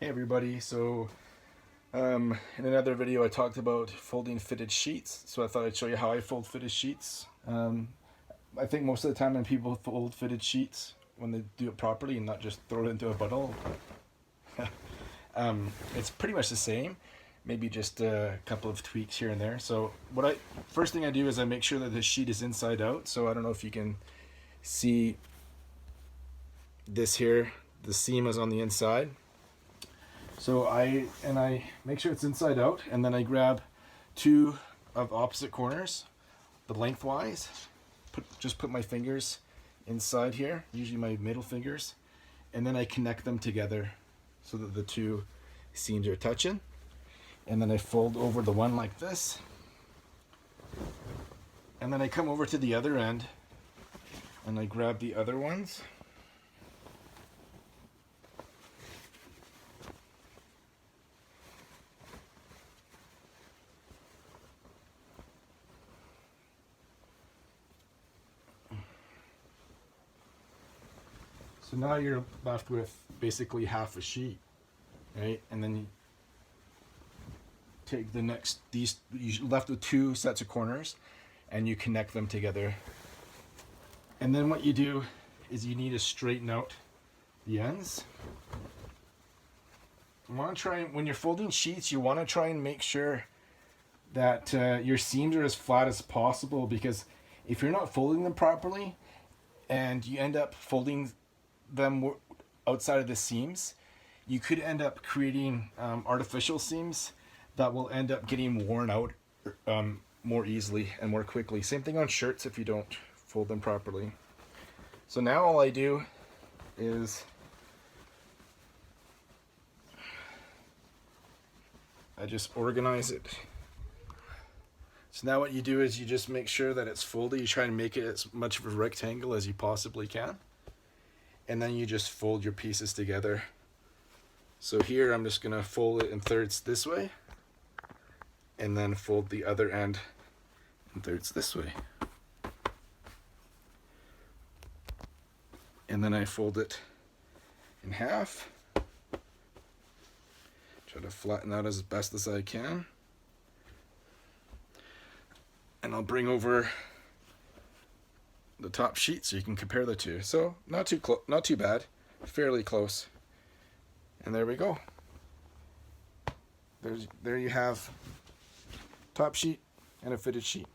Hey everybody, so in another video I talked about folding fitted sheets, so I thought I'd show you how I fold fitted sheets. I think most of the time when people fold fitted sheets, when they do it properly and not just throw it into a bundle, it's pretty much the same, maybe just a couple of tweaks here and there. So first thing I do is I make sure that the sheet is inside out, so I don't know if you can see this here, the seam is on the inside. So I make sure it's inside out, and then I grab two of opposite corners, the lengthwise. Just put my fingers inside here, usually my middle fingers, and then I connect them together so that the two seams are touching. And then I fold over the one like this, and then I come over to the other end and I grab the other ones. So now you're left with basically half a sheet, right? And then you take you're left with two sets of corners and you connect them together. And then what you do is you need to straighten out the ends. When you're folding sheets, you want to try and make sure that your seams are as flat as possible, because if you're not folding them properly and you end up folding them outside of the seams, you could end up creating artificial seams that will end up getting worn out more easily and more quickly. Same thing on shirts if you don't fold them properly. So now all I do is I just organize it. So now what you do is you just make sure that it's folded. You try and make it as much of a rectangle as you possibly can. And then you just fold your pieces together. So here I'm just gonna fold it in thirds this way, and then fold the other end in thirds this way. And then I fold it in half. Try to flatten out as best as I can. And I'll bring over the top sheet so you can compare the two. So not too bad, fairly close. And there we go. There you have top sheet and a fitted sheet.